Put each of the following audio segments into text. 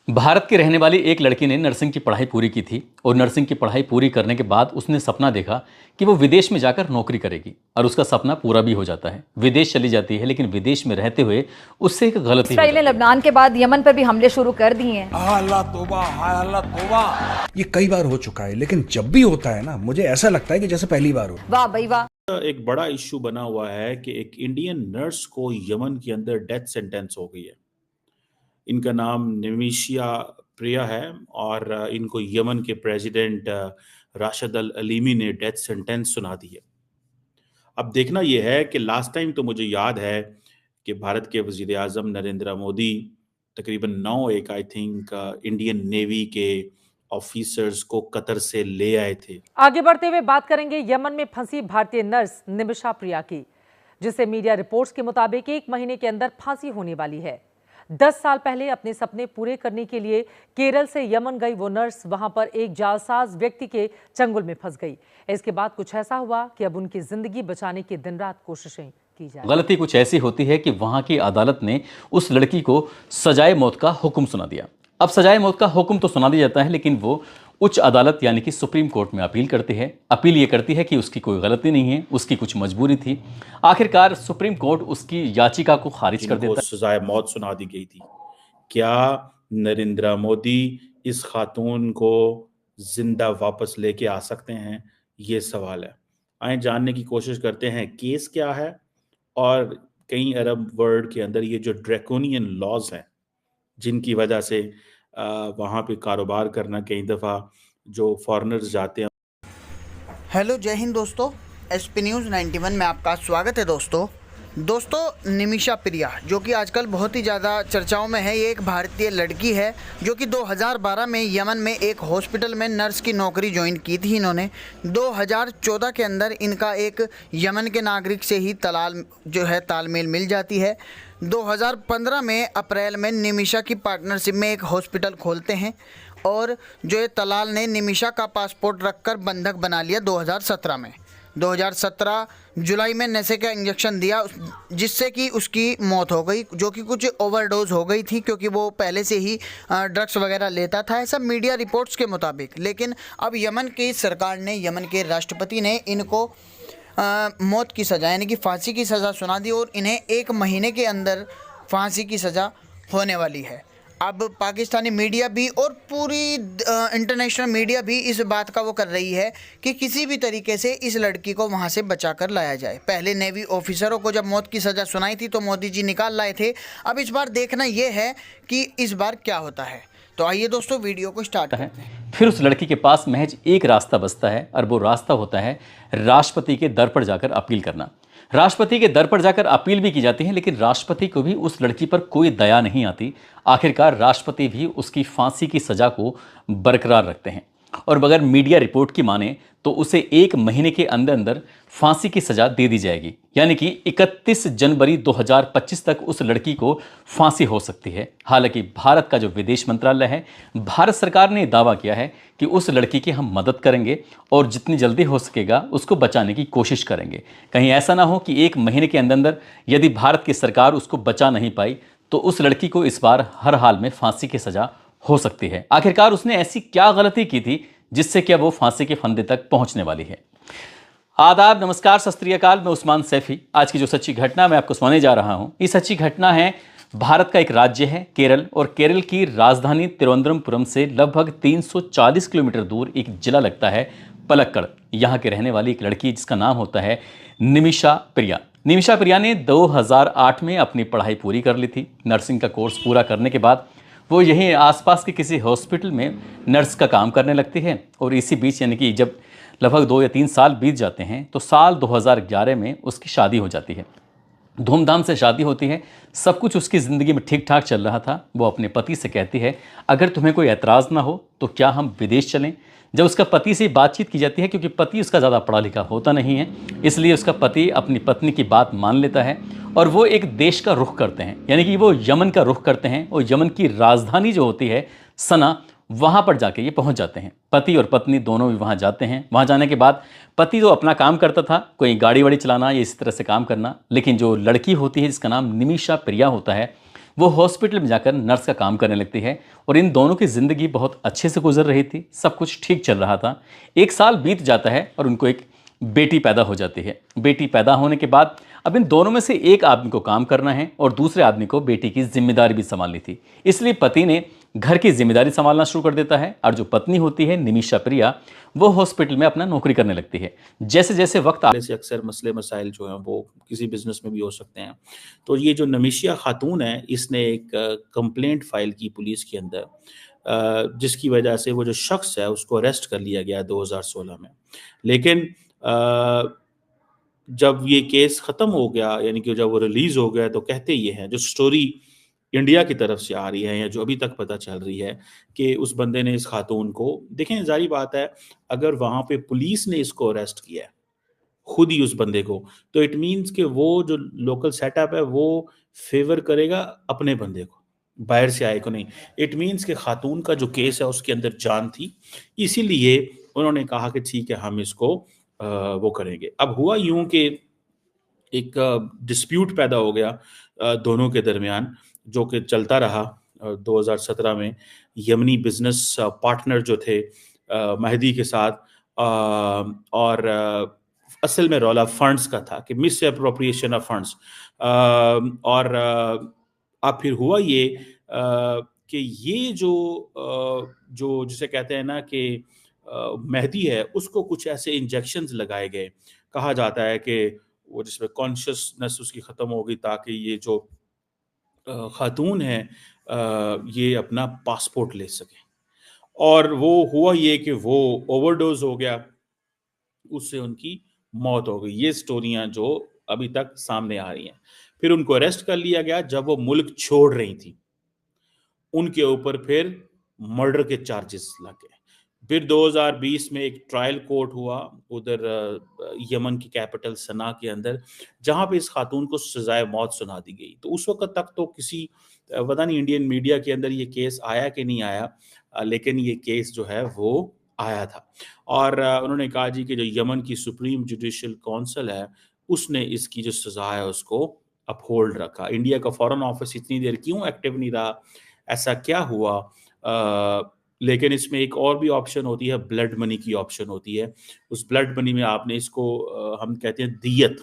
भारत की रहने वाली एक लड़की ने नर्सिंग की पढ़ाई पूरी की थी और नर्सिंग की पढ़ाई पूरी करने के बाद उसने सपना देखा कि वो विदेश में जाकर नौकरी करेगी और उसका सपना पूरा भी हो जाता है। विदेश चली जाती है, लेकिन विदेश में रहते हुए उससे एक गलती हो इसराइल ने जाती है। लबनान के बाद यमन पर भी हमले शुरू कर दिए हैं। अल्लाह तौबा, हाय अल्लाह तौबा। ये कई बार हो चुका है, लेकिन जब भी होता है ना, मुझे ऐसा लगता है कि जैसे पहली बार हो। वाह भाई वाह। एक बड़ा इश्यू बना हुआ है कि एक इंडियन नर्स को यमन के अंदर डेथ सेंटेंस हो गई है। इनका नाम निमिशिया प्रिया है और इनको यमन के प्रेसिडेंट राशिद अल अलीमी ने डेथ सेंटेंस सुना दी है। अब देखना यह है कि लास्ट टाइम तो मुझे याद है कि भारत के वजीर आज़म नरेंद्र मोदी तकरीबन 9 एक आई थिंक इंडियन नेवी के ऑफिसर्स को कतर से ले आए थे। आगे बढ़ते हुए बात करेंगे यमन में फंसी भारतीय नर्स निमिषा प्रिया की, जिसे मीडिया रिपोर्ट्स के मुताबिक 1 महीने के अंदर फांसी होने वाली है। 10 साल पहले अपने सपने पूरे करने के लिए केरल से यमन गई वो नर्स वहां पर एक जालसाज व्यक्ति के चंगुल में फंस गई। इसके बाद कुछ ऐसा हुआ कि अब उनकी जिंदगी बचाने की दिन रात कोशिशें की जाए। गलती कुछ ऐसी होती है कि वहां की अदालत ने उस लड़की को सजाए मौत का हुक्म सुना दिया। अब सजाए मौत का हुक्म तो सुना दिया जाता है, लेकिन वो उच्च अदालत यानी कि सुप्रीम कोर्ट में अपील करती है। अपील ये करती है कि उसकी कोई गलती नहीं है, उसकी कुछ मजबूरी थी। आखिरकार सुप्रीम कोर्ट उसकी याचिका को खारिज कर देता है। सजाए मौत सुना दी गई थी। क्या नरेंद्र मोदी इस खातून को जिंदा वापस लेके आ सकते हैं, ये सवाल है। आए जानने की कोशिश करते हैं केस क्या है और कई अरब वर्ल्ड के अंदर ये जो ड्रैकोनियन लॉज हैं जिनकी वजह से वहाँ पे कारोबार करना कई दफ़ा जो फॉरेनर्स जाते हैं। हेलो जय हिंद दोस्तों, एसपी न्यूज़ 91 में आपका स्वागत है। दोस्तों निमिषा प्रिया जो कि आजकल बहुत ही ज़्यादा चर्चाओं में है, ये एक भारतीय लड़की है जो कि 2012 में यमन में एक हॉस्पिटल में नर्स की नौकरी ज्वाइन की थी इन्होंने। 2014 के अंदर इनका एक यमन के नागरिक से ही तालमेल मिल जाती है। 2015 में अप्रैल में निमिषा की पार्टनरशिप में एक हॉस्पिटल खोलते हैं और जो ये तलाल ने निमिषा का पासपोर्ट रखकर बंधक बना लिया 2017 में। 2017 जुलाई में नशे का इंजेक्शन दिया जिससे कि उसकी मौत हो गई, जो कि कुछ ओवरडोज हो गई थी क्योंकि वो पहले से ही ड्रग्स वगैरह लेता था, ऐसा मीडिया रिपोर्ट्स के मुताबिक। लेकिन अब यमन की सरकार ने, यमन के राष्ट्रपति ने इनको मौत की सज़ा यानी कि फांसी की सज़ा सुना दी और इन्हें 1 महीने के अंदर फांसी की सज़ा होने वाली है। अब पाकिस्तानी मीडिया भी और पूरी इंटरनेशनल मीडिया भी इस बात का वो कर रही है कि किसी भी तरीके से इस लड़की को वहाँ से बचा कर लाया जाए। पहले नेवी ऑफिसरों को जब मौत की सज़ा सुनाई थी तो मोदी जी निकाल लाए थे। अब इस बार देखना ये है कि इस बार क्या होता है। तो आइए दोस्तों वीडियो को स्टार्ट करते हैं। फिर उस लड़की के पास महज एक रास्ता बचता है और वो रास्ता होता है राष्ट्रपति के दर पर जाकर अपील करना। राष्ट्रपति के दर पर जाकर अपील भी की जाती है, लेकिन राष्ट्रपति को भी उस लड़की पर कोई दया नहीं आती। आखिरकार राष्ट्रपति भी उसकी फांसी की सजा को बरकरार रखते हैं और बगैर मीडिया रिपोर्ट की माने तो उसे 1 महीने के अंदर अंदर फांसी की सजा दे दी जाएगी, यानी कि 31 जनवरी 2025 तक उस लड़की को फांसी हो सकती है। हालांकि भारत का जो विदेश मंत्रालय है, भारत सरकार ने दावा किया है कि उस लड़की की हम मदद करेंगे और जितनी जल्दी हो सकेगा उसको बचाने की कोशिश करेंगे। कहीं ऐसा ना हो कि 1 महीने के अंदर अंदर यदि भारत की सरकार उसको बचा नहीं पाई तो उस लड़की को इस बार हर हाल में फांसी की सजा हो सकती है। आखिरकार उसने ऐसी क्या गलती की थी जिससे क्या वो फांसी के फंदे तक पहुंचने वाली है। आदाब, नमस्कार, सत श्री अकाल। मैं उस्मान सैफी। आज की जो सच्ची घटना मैं आपको सुनाने जा रहा हूं, ये सच्ची घटना है भारत का एक राज्य है केरल, और केरल की राजधानी तिरुवनंतपुरम से लगभग 340 किलोमीटर दूर एक जिला लगता है पलक्कड़। यहाँ के रहने वाली एक लड़की जिसका नाम होता है निमिषा प्रिया। निमिषा प्रिया ने 2008 में अपनी पढ़ाई पूरी कर ली थी। नर्सिंग का कोर्स पूरा करने के बाद वो यहीं आसपास के किसी हॉस्पिटल में नर्स का काम करने लगती है और इसी बीच यानी कि जब लगभग 2 या 3 साल बीत जाते हैं तो साल 2011 में उसकी शादी हो जाती है। धूमधाम से शादी होती है, सब कुछ उसकी ज़िंदगी में ठीक ठाक चल रहा था। वो अपने पति से कहती है अगर तुम्हें कोई ऐतराज़ ना हो तो क्या हम विदेश चलें। जब उसका पति से बातचीत की जाती है, क्योंकि पति उसका ज़्यादा पढ़ा लिखा होता नहीं है, इसलिए उसका पति अपनी पत्नी की बात मान लेता है और वो एक देश का रुख करते हैं, यानी कि वो यमन का रुख करते हैं और यमन की राजधानी जो होती है सना, वहाँ पर जाके ये पहुँच जाते हैं। पति और पत्नी दोनों भी वहाँ जाते हैं। वहाँ जाने के बाद पति तो अपना काम करता था, कोई गाड़ी वाड़ी चलाना या इसी तरह से काम करना, लेकिन जो लड़की होती है जिसका नाम निमिषा प्रिया होता है वो हॉस्पिटल में जाकर नर्स का काम करने लगती है और इन दोनों की ज़िंदगी बहुत अच्छे से गुजर रही थी, सब कुछ ठीक चल रहा था। 1 साल बीत जाता है और उनको एक बेटी पैदा हो जाती है। बेटी पैदा होने के बाद अब इन दोनों में से एक आदमी को काम करना है और दूसरे आदमी को बेटी की जिम्मेदारी भी संभालनी थी। इसलिए पति ने घर की जिम्मेदारी संभालना शुरू कर देता है और जो पत्नी होती है निमिषा प्रिया, वो हॉस्पिटल में अपना नौकरी करने लगती है। जैसे जैसे वक्त से अक्सर मसले मसाइल जो हैं वो किसी बिजनेस में भी हो सकते हैं। तो ये जो नमिशिया खातून है, इसने एक कंप्लेंट फाइल की पुलिस के अंदर, जिसकी वजह से वो जो शख्स है उसको अरेस्ट कर लिया गया 2016 में। लेकिन जब ये केस ख़त्म हो गया, यानी कि जब वो रिलीज़ हो गया, तो कहते ये हैं, जो स्टोरी इंडिया की तरफ से आ रही है या जो अभी तक पता चल रही है, कि उस बंदे ने इस खातून को, देखें ज़ाहिर बात है, अगर वहाँ पे पुलिस ने इसको अरेस्ट किया है खुद ही उस बंदे को, तो इट मीन्स कि वो जो लोकल सेटअप है वो फेवर करेगा अपने बंदे को, बाहर से आए को नहीं। इट मीन्स कि खातून का जो केस है उसके अंदर जान थी, इसीलिए उन्होंने कहा कि ठीक है, हम इसको वो करेंगे। अब हुआ यूं कि एक डिस्प्यूट पैदा हो गया दोनों के दरमियान, जो कि चलता रहा। 2017 में यमनी बिजनेस पार्टनर जो थे महदी के साथ, और असल में रौला फंड्स का था कि मिस अप्रोप्रिएशन ऑफ फंड्स। और अब फिर हुआ ये कि ये जो जिसे कहते हैं ना कि मेहदी है, उसको कुछ ऐसे इंजेक्शंस लगाए गए। कहा जाता है कि वो जिसमें कॉन्शियसनेस उसकी ख़त्म हो गई, ताकि ये जो खातून है ये अपना पासपोर्ट ले सके। और वो हुआ ये कि वो ओवरडोज हो गया, उससे उनकी मौत हो गई। ये स्टोरियां जो अभी तक सामने आ रही हैं। फिर उनको अरेस्ट कर लिया गया जब वो मुल्क छोड़ रही थी। उनके ऊपर फिर मर्डर के चार्जेस लग गए। फिर 2020 में एक ट्रायल कोर्ट हुआ उधर यमन की कैपिटल सना के अंदर, जहां पे इस खातून को सजाए मौत सुना दी गई। तो उस वक्त तक तो किसी पता नहीं इंडियन मीडिया के अंदर ये केस आया कि नहीं आया, लेकिन ये केस जो है वो आया था। और उन्होंने कहा जी कि जो यमन की सुप्रीम जुडिशियल काउंसिल है, उसने इसकी जो सजा है उसको अपहोल्ड रखा। इंडिया का फॉरेन ऑफिस इतनी देर क्यों एक्टिव नहीं रहा, ऐसा क्या हुआ? लेकिन इसमें एक और भी ऑप्शन होती है, ब्लड मनी की ऑप्शन होती है। उस ब्लड मनी में आपने इसको हम कहते हैं दियत,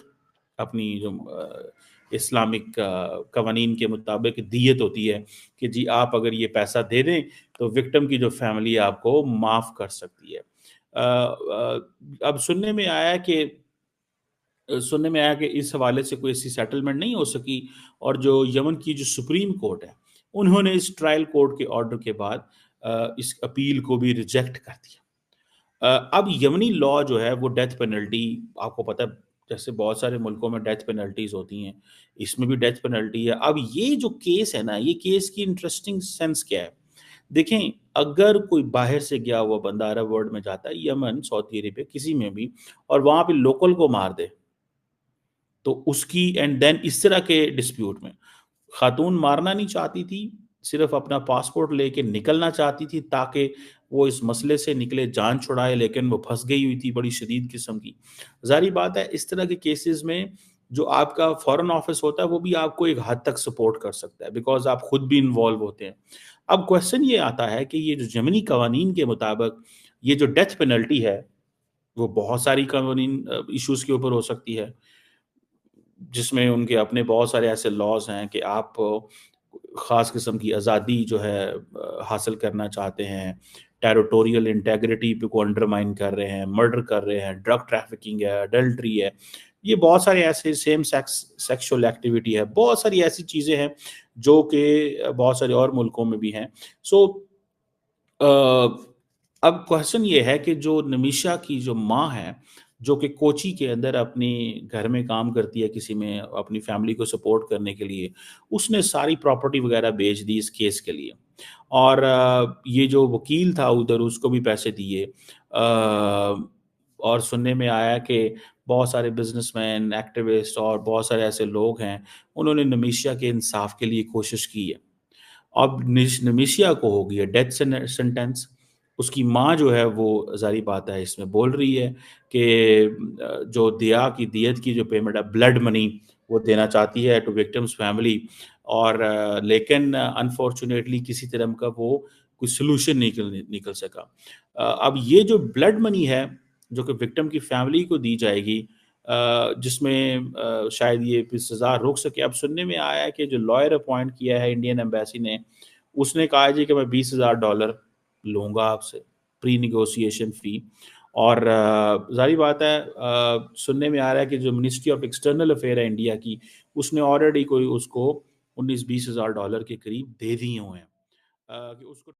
अपनी जो इस्लामिक कवानीन के मुताबिक दियत होती है कि जी आप अगर ये पैसा दे दें तो विक्टिम की जो फैमिली आपको माफ़ कर सकती है। अब सुनने में आया कि इस हवाले से कोई ऐसी सेटलमेंट नहीं हो सकी, और जो यमन की जो सुप्रीम कोर्ट है, उन्होंने इस ट्रायल कोर्ट के ऑर्डर के बाद इस अपील को भी रिजेक्ट कर दिया। अब यमनी लॉ जो है वो डेथ पेनल्टी, आपको पता है जैसे बहुत सारे मुल्कों में डेथ पेनल्टीज होती हैं, इसमें भी डेथ पेनल्टी है। अब ये जो केस है ना, ये केस की इंटरेस्टिंग सेंस क्या है? देखें, अगर कोई बाहर से गया हुआ बंदा अरब वर्ल्ड में जाता है, यमन, सऊदी अरेबिया, किसी में भी, और वहां पे लोकल को मार दे, तो उसकी, एंड देन इस तरह के डिस्प्यूट में खातून मारना नहीं चाहती थी, सिर्फ अपना पासपोर्ट लेके निकलना चाहती थी ताकि वो इस मसले से निकले, जान छुड़ाए, लेकिन वो फंस गई हुई थी बड़ी शदीद किस्म की। ज़ाहिर बात है, इस तरह के केसेस में जो आपका फॉरेन ऑफिस होता है वो भी आपको एक हद तक सपोर्ट कर सकता है, बिकॉज आप खुद भी इन्वॉल्व होते हैं। अब क्वेश्चन ये आता है कि ये जो जमनी कवानीन के मुताबिक ये जो डेथ पेनल्टी है, वो बहुत सारी कवानीन इशूज़ के ऊपर हो सकती है, जिसमें उनके अपने बहुत सारे ऐसे लॉज हैं कि आप ख़ास किस्म की आज़ादी जो है हासिल करना चाहते हैं, टेरिटोरियल इंटेग्रिटी को अंडरमाइन कर रहे हैं, मर्डर कर रहे हैं, ड्रग ट्रैफिकिंग है, अडल्ट्री है, ये बहुत सारे ऐसे सेम सेक्सुअल एक्टिविटी है, बहुत सारी ऐसी चीज़ें हैं जो कि बहुत सारे और मुल्कों में भी हैं। सो अब क्वेश्चन ये है कि जो नमिशा की जो माँ है, जो कि कोची के अंदर अपनी घर में काम करती है, किसी में अपनी फैमिली को सपोर्ट करने के लिए, उसने सारी प्रॉपर्टी वगैरह बेच दी इस केस के लिए। और ये जो वकील था उधर, उसको भी पैसे दिए। और सुनने में आया कि बहुत सारे बिजनेसमैन, एक्टिविस्ट और बहुत सारे ऐसे लोग हैं, उन्होंने नमिशिया के इंसाफ के लिए कोशिश की है। अब नमिशिया को हो गई है डेथ सेंटेंस। उसकी माँ जो है वो ज़ाहिर बात है इसमें बोल रही है कि जो दियत की जो पेमेंट है, ब्लड मनी, वो देना चाहती है टू विक्टिम्स फैमिली, और लेकिन अनफॉर्चुनेटली किसी तरह का वो कोई सोल्यूशन निकल सका। अब ये जो ब्लड मनी है जो कि विक्टिम की फैमिली को दी जाएगी, जिसमें शायद ये भी सज़ा रोक सके। अब सुनने में आया है कि जो लॉयर अपॉइंट किया है इंडियन एम्बेसी ने, उसने कहा है जी कि मैं $20,000 लूँगा आपसे प्री नेगोशिएशन फ़ी। और ज़ाहिर बात है, सुनने में आ रहा है कि जो मिनिस्ट्री ऑफ एक्सटर्नल अफेयर है इंडिया की, उसने ऑलरेडी कोई उसको $19-20 हज़ार के करीब दे दिए हुए हैं कि उसको